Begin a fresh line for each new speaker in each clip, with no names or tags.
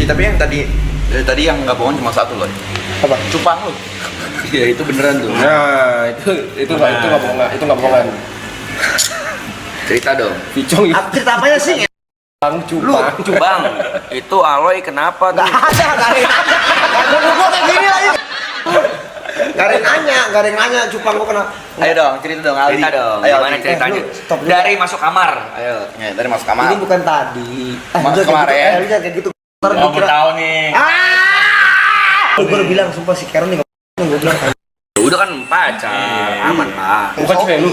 Tapi yang tadi yang nggak bohong cuma satu loh.
Apa?
Cupang lu.
Iya, itu beneran tuh.
Nah, itu nggak bohongan.
Cerita dong.
Picong itu
Cerita apanya sih?
Bang, itu Aloy kenapa tuh?
Gak ada gua kayak gini lagi. Gak ada yang nanya cupang gua kena.
Ayo dong, cerita dong Aldi.
Cerita dong.
Ayo,
Gimana
Aldi.
ceritanya?
lu stop dulu.
Dari masuk kamar. Ayo.
Ya, dari masuk kamar.
Ini bukan tadi.
Masuk
Udah
kemarin.
Gitu, udah kayak gitu. Ntar
Oh,
gua
gue
kira.
tahu nih.
Gua baru bilang sumpah si Karen nih. Gua bilang
Udah kan pacar, aman Pak.
bukan cewek lu.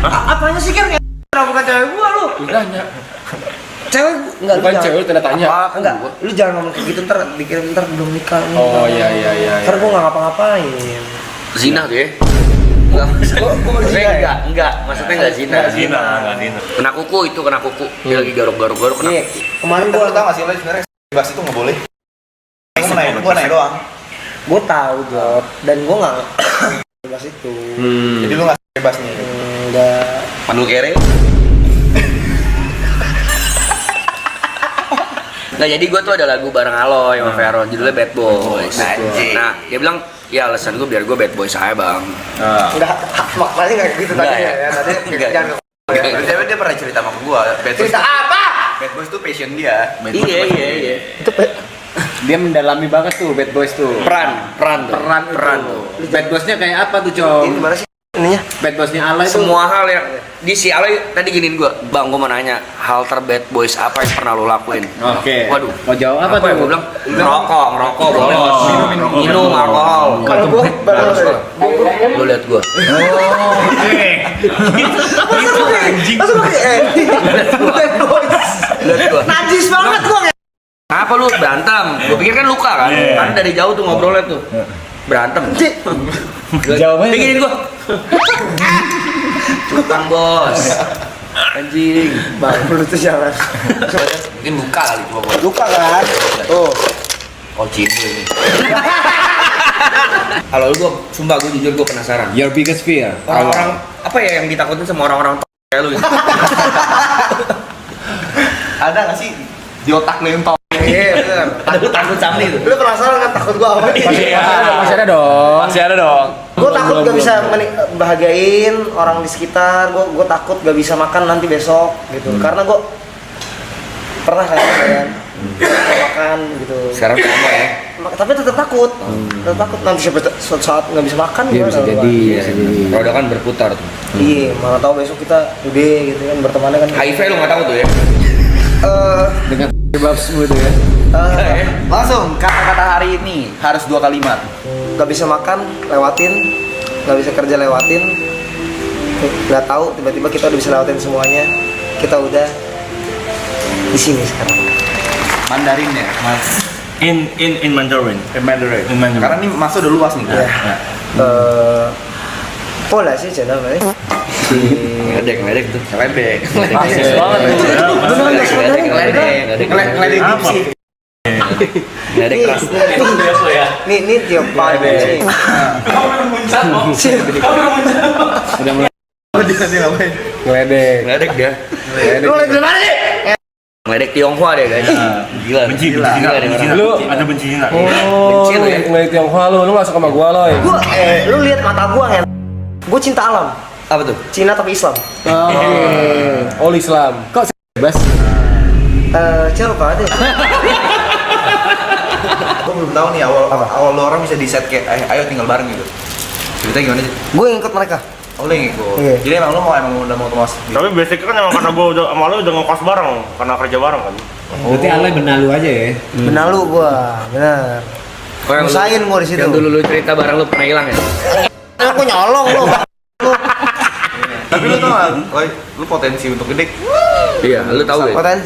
apanya sih Karen? Bukan cewek gua lu.
Bedanya.
Cewek enggak
Bukan cewek lu tanda tanya.
Enggak, lu jangan ngomong kayak gitu ntar dikirim ntar belum nikah nih.
Oh iya.
Ntar gua nggak ngapa-ngapain.
Zina tuh ya? Enggak. Maksudnya enggak zina.
Nggak zina.
Kena kuku itu, kena kuku. Dia lagi garuk-garuk kena.
Nih, kemarin
Tapi
gua
lu tau gak sih lo sebenarnya bebas itu nggak boleh. Gua nanya doang.
gua tahu Jod dan gua nggak bebas itu.
Jadi lu nggak bebas nih.
Enggak.
Pandu kere.
Nah jadi gue tuh ada lagu bareng Aloy sama Vero, judulnya Bad Boys.
Anjing.
Nah dia bilang, ya alasan gue biar gue bad boys aja bang.
Enggak, maknanya enggak gitu
Enggak
tadi
ya?
ya. Tadi
Enggak.
jangan
Berarti dia pernah cerita sama gua. Bad Boys.
cerita apa?
Bad Boys itu passion dia.
Iya.
Itu
Dia mendalami banget tuh Bad Boys tuh.
Peran tuh.
Bad Boysnya kayak apa tuh, Cong?
ini gimana sih ininya?
Bad Boysnya Alay tuh.
Semua hal yang di si Aloy tadi giniin gue, bang gue mau nanya hal terbad boys apa yang pernah lo lakuin?
Oke.
Waduh.
Mau jawab apa
Apa ya?
tuh?
Gue bilang ngerokok boleh. Minum alkohol.
Kalau gua baru
Lo liat gue.
Langsung kayak
Liat gue.
najis banget gua.
Apa lu berantem? Gue pikir kan luka kan? Kan dari jauh tuh ngobrolnya tuh. Berantem.
Jawabannya
Bikinin gua. Cupang bos. Anjing.
Bang, lu tuh jangan.
Mungkin luka kali itu pokoknya.
Luka kan? Tuh.
Oh cinta ini. Kalau gua, sumpah gua jujur gua penasaran.
Your biggest fear.
Orang-orang apa ya yang ditakutin sama orang-orang kayak lu?
Ada nggak sih di otak lu yang tau?
Iya, benar.
Takut sama itu.
Lu penasaran kan takut gua apa?
Masih ada dong.
Masih ada dong.
Gua takut gak bisa bahagiain orang di sekitar. Gua takut gak bisa makan nanti besok gitu. Karena gua pernah kan makan gitu.
Sekarang sama ya.
Tapi tetap takut. Tetap takut nanti suatu saat nggak bisa makan
Iya
gimana,
bisa
Bang?
jadi, bisa jadi.
Roda kan berputar tuh.
Iya, mana tahu besok kita udah gitu kan bertemannya kan.
HIV lu nggak tahu tuh ya?
Dengan babs gitu ya.
Langsung kata-kata hari ini harus 2 kalimat.
Nggak bisa makan lewatin, nggak bisa kerja lewatin, nggak tahu tiba-tiba kita udah bisa lewatin semuanya, kita udah di sini sekarang.
Mandarin ya, Mas.
In Mandarin.
Mandarin.
In Mandarin.
Karena ini masa udah luas nih.
Ya. Pola sih channel ini.
Ngeledek tuh.
Ngeledek.
Basis banget tuh.
Ngeledek dipsi.
Ngeledek keras.
Ini tiap pagi sih.
Udah mulai
Dia ngapain?
ngeledek.
Ngeledek dia.
Lu lagi di mana nih?
Ngeledek Tionghoa dia guys. Gila.
Benci
Gila dia orang.
Lu
ada bencinya.
Oh,
Benci
lu
lu ya?
ngeliat Tionghoa lu gak suka sama gua loh.
Gua lu lihat mata gua kan? Gua cinta alam.
Apa tuh?
Cina tapi Islam.
All Islam. Kok bebas?
Coba deh.
Gue belum tahu nih awal lo orang bisa di set kayak ayo tinggal bareng gitu. Ceritanya gimana sih?
Gue ngikut mereka.
Oh lo yang ikut.
Iya.
Jadi emang udah mau kemas.
Tapi basic kan emang karena gue udah sama lu udah ngekos bareng karena kerja bareng kan.
Berarti Alay benalu aja ya.
Benalu gua, benar.
Oh, yang
Usahain gua di situ.
Yang dulu lu cerita barang lu pernah hilang ya?
Aku nyolong lu.
Tapi lu tau gak, lu potensi untuk gede
Iya, lu tahu ya?
Konten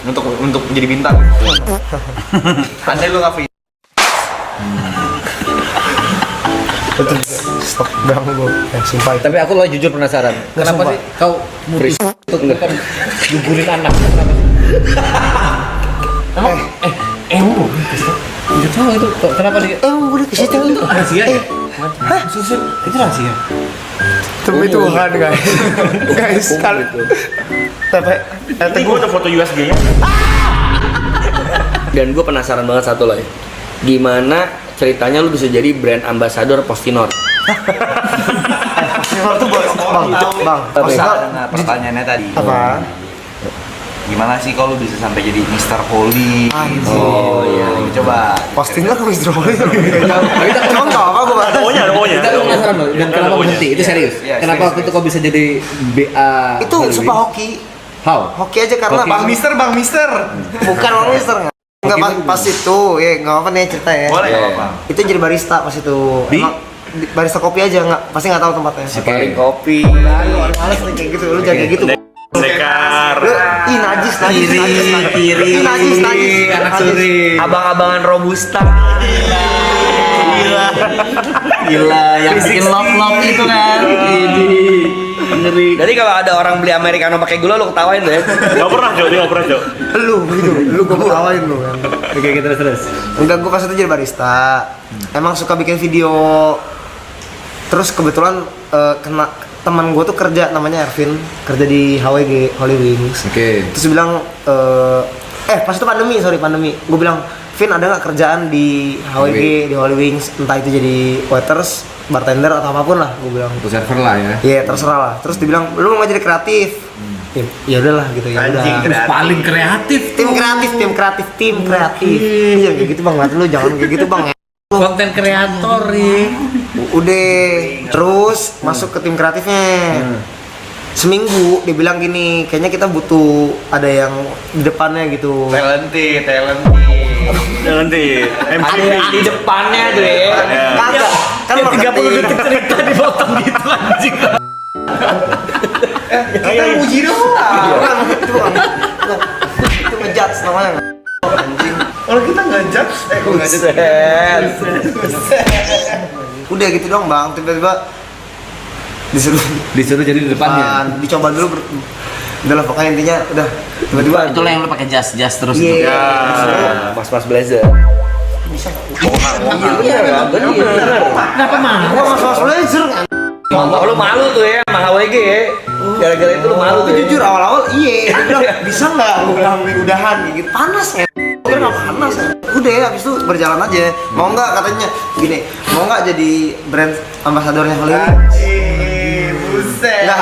untuk menjadi bintang. Andai lu nggak free.
stop bang gua. Sumpah.
Tapi aku lo jujur penasaran. Kenapa
sumpah.
sih kau mutus untuk gugurin anak? Kenapa sih? Emang Enggak tahu itu kenapa sih?
Emang gue ke situ
Itu rahasia ya? Hah? Susun, itu rahasia.
Demi Tuhan guys. Guys, tapi
Ini gue ada foto USG-nya.
Dan gue penasaran banget satu loh. Gimana ceritanya lu bisa jadi brand ambassador Postinor?
Postinor tuh bang. Postinor
Nah, pertanyaannya tadi.
apa?
Gimana sih kalau lu bisa sampai jadi Mr. Holy?
Anjir.
Oh iya, coba.
Postinor harus drawing. Contoh apa gue bahas?
Ada maunya.
Kita penasaran loh, dan kenapa berhenti? Itu serius.
Iya,
Kenapa waktu
serius.
itu kok bisa jadi BA?
Itu sumpah hoki.
How?
Hoki aja karena
Bang Mister.
bukan orang Mister nggak pas itu ya nggak apa nih cerita ya.
Boleh nggak apa-apa.
Itu jadi barista pas itu. Emang barista kopi aja nggak pasti nggak tahu tempatnya.
Paling kopi.
Orang males nih kayak gitu, lu jangan kayak gitu.
Sekar.
Lu, ih najis. Ih, najis.
anak suri.
Abang-abangan robusta.
Gila, yang bikin love itu kan.
Ngeri. Jadi kalau ada orang beli americano pakai gula lu ketawain deh.
Gak pernah, Jo. Dia gak pernah, Jo.
Lu begitu, lu gua ketawain lu kan.
Oke, kita terus.
Enggak, gua pas itu jadi barista. Emang suka bikin video. Terus kebetulan kena teman gue tuh kerja namanya Ervin, kerja di HWG Holy Wings.
Oke.
Terus dia bilang pas itu pandemi. Gue bilang, Vin ada nggak kerjaan di HWG di Holy Wings, entah itu jadi waiters, bartender atau apapun lah, gue bilang.
Untuk server lah ya.
Iya terserah lah. Terus dibilang lu mau jadi kreatif. Ya udahlah gitu ya udah.
Paling kreatif.
Tim kreatif. Iya kayak gitu bang, lu jangan kayak gitu bang.
Konten kreator nih.
Udah terus masuk ke tim kreatifnya. Seminggu dia bilang gini, kayaknya kita butuh ada yang di depannya gitu.
Talented.
Nanti.
Di depannya tuh ya.
Kagak, kan marketing.
cerita dipotong gitu anjing.
Kita uji doang.
Itu ngejudge namanya. Anjing.
Orang kita nggak judge.
Udah gitu dong bang, tiba-tiba
Disuruh jadi di depannya.
dicoba dulu udah lah pokoknya intinya udah tiba-tiba
Itulah yang lu pakai jas terus
iya
itu.
Mas blazer.
iya
Kenapa mah?
gua mas blazer kan.
Oh, lu malu tuh ya sama HWG ya. Gara-gara itu lu malu tuh.
Tapi jujur awal-awal dia bilang bisa nggak gua bilang udahan gitu panas ya. Kira nggak panas ya. Udah ya habis itu berjalan aja. Mau nggak katanya gini, mau nggak jadi brand ambasadornya Hollywood? Nggak.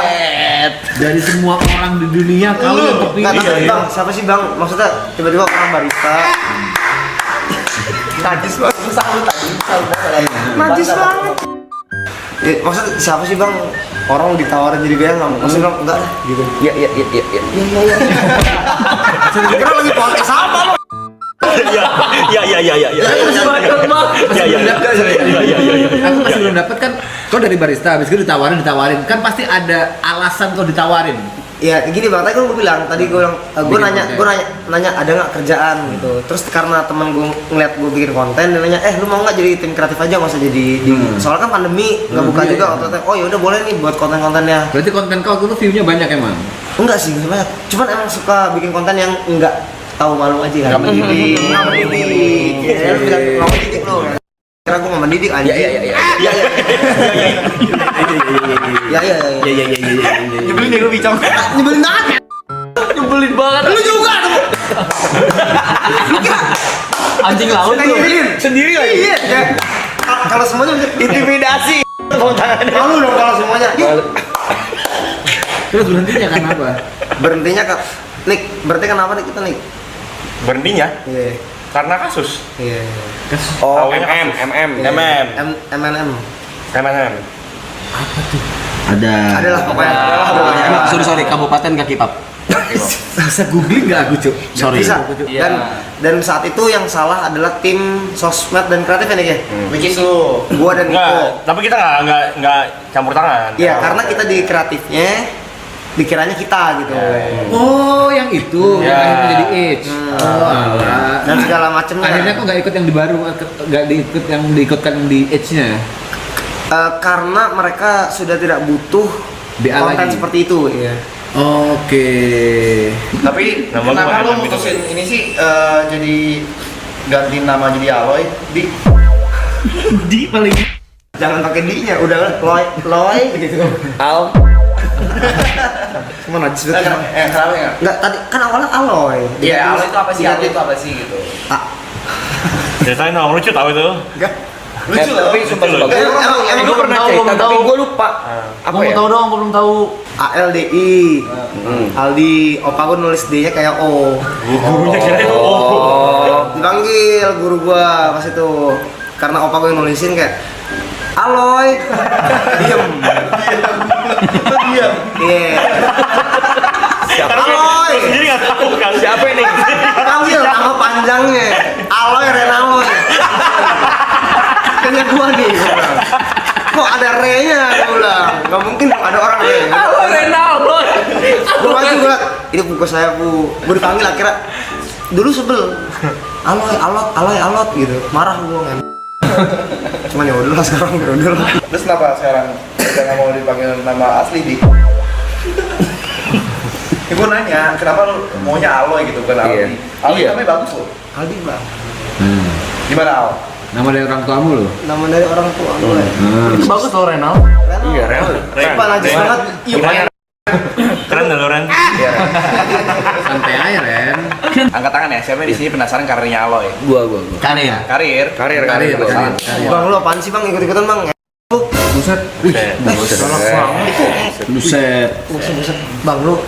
Dari semua orang di dunia kau yang
Nggak,
terpilih.
tapi bang, siapa sih bang? Maksudnya tiba-tiba orang barista. Najis banget, najis banget. Ya, maksudnya siapa sih bang? Orang ditawarin jadi BA nggak? Maksudnya bilang enggak lah, gitu.
Iya.
Kira lagi podcast apa lo?
Ya.
Aku masih belum dapat kan. Kau dari barista, habis itu ditawarin. Kan pasti ada alasan kau ditawarin.
Ya gini bang, tadi kan gue bilang, gue nanya ada nggak kerjaan gitu. Terus karena temen gue ngeliat gue bikin konten, dia nanya, lu mau nggak jadi tim kreatif aja, nggak usah jadi di. Soalnya kan pandemi nggak buka juga. Oh ya udah boleh nih buat konten-kontennya.
Berarti konten kau itu view-nya banyak emang.
Enggak sih, nggak banyak. Cuman emang suka bikin konten yang enggak tahu malu aja kan. Nggak mendidik. Ya lu bilang nggak mendidik lu. Kira gue nggak mendidik anjing.
Iya.
Nyebelin deh gue bicong.
Nyebelin banget.
Nyebelin banget.
Lu juga tuh. Lu kira
Anjing laut tuh. Sendiri lagi.
iya ya. Kalau semuanya
Intimidasi.
malu dong kalau semuanya.
Terus berhentinya karena apa?
Berhentinya ke Nick, berarti kenapa nih kita Nick?
Berhentinya
Iya.
karena kasus.
Iya.
Oh,
MM.
MNM.
Adalah
Pokoknya.
Sorry, kabupaten kaki pap.
Bisa googling nggak aku cuk?
Sorry.
Bisa. Dan saat itu yang salah adalah tim sosmed dan kreatif ya Nick ya.
Bikin lu.
Gua dan Niko.
Enggak, tapi kita enggak campur tangan.
Iya, karena kita di kreatifnya dikiranya kita gitu.
Oh, yang itu yang akhirnya jadi Edge. Oh, alah.
Dan segala macamnya.
Akhirnya kok nggak ikut yang di baru, nggak diikutkan di Edge-nya.
Karena mereka sudah tidak butuh
BA
konten
lagi.
seperti itu ya.
Oke.
Tapi
Nama
kenapa
gua
lu
Adam
mutusin ini sih jadi ganti nama jadi Aloy?
Di paling
Jangan pakai D-nya, udah Loy gitu.
Al.
Cuma najis banget.
Kenapa ya?
Enggak, tadi kan awalnya aloy.
Iya, aloy itu apa sih? Aloy itu apa sih gitu?
Ceritain dong, lucu tau itu.
Lucu lah.
Tapi sumpah
Lucu lah.
sumpah. Gue pernah
tahu,
cerita,
belum
tapi
tahu.
gue lupa. Apa
Gua
ya?
mau tahu dong, gua belum tahu.
ALDI. Aldi, opa gue nulis D-nya kayak O.
Gurunya kira itu.
Oh.
Dipanggil guru gua pas itu. Karena opa gue yang nulisin kayak Aloy. Diem.
Diam.
Iya. Siapa Aloy?
Sendiri nggak tahu kan.
Siapa ini?
Panggil nama panjangnya Aloy Renaloy. Kayaknya gua nih gua bilang. Kok ada re-nya gua bilang. Gak mungkin dong ada orang re.
Halo Renaldo.
Gua maju gua. Ini buku saya bu. Gua dipanggil akhirnya. Dulu sebel. Alot gitu. Marah gua kan. Cuman ya udah lah sekarang udah lah.
Terus kenapa sekarang udah nggak mau dipanggil nama asli di? Ya, gue nanya, kenapa lu maunya Aloy gitu bukan Aldi?
Iya.
Aldi
Iya.
namanya bagus loh.
Aldi bang.
Gimana Al?
Nama dari orang tuamu loh.
Nama dari orang tua gue.
Itu bagus loh Renal.
Iya, Renal.
Sumpah najis banget.
Gimana?
Keren dah lo Ren.
Iya.
Santai aja Ren.
Angkat tangan ya, siapa di sini penasaran karirnya Aloy?
Gua.
Karir.
Karir.
Karir.
Bang lu apaan sih bang ikut-ikutan bang?
Buset. Wih, buset. Buset.
Buset. Bang lu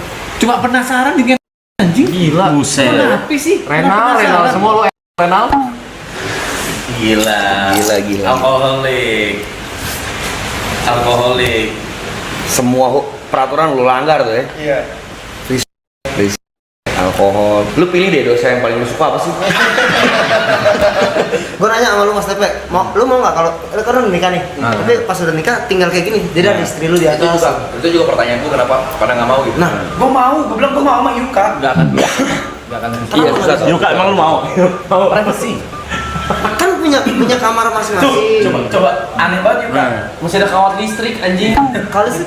Cuma penasaran dengan anjing. Gila.
Buset.
Kenapa sih?
Renal semua lu Renal.
Gila.
Gila.
Alkoholik.
Semua peraturan lu langgar tuh ya.
Iya.
Alkohol. Lu pilih deh dosa yang paling lu suka apa sih?
gue nanya sama lu mas Tepe, lu mau nggak kalau lu kan udah nikah nih, tapi pas udah nikah tinggal kayak gini, jadi ada istri lu di
Itu
atas.
juga, itu juga pertanyaan gue kenapa pada nggak mau gitu.
Nah,
gue mau, gue bilang gue mau sama Yuka.
Iya, susah.
Yuka emang lu mau?
Privacy.
kan punya kamar masing-masing.
Coba aneh banget juga. Masih ada kawat listrik anjing.
Kalau sih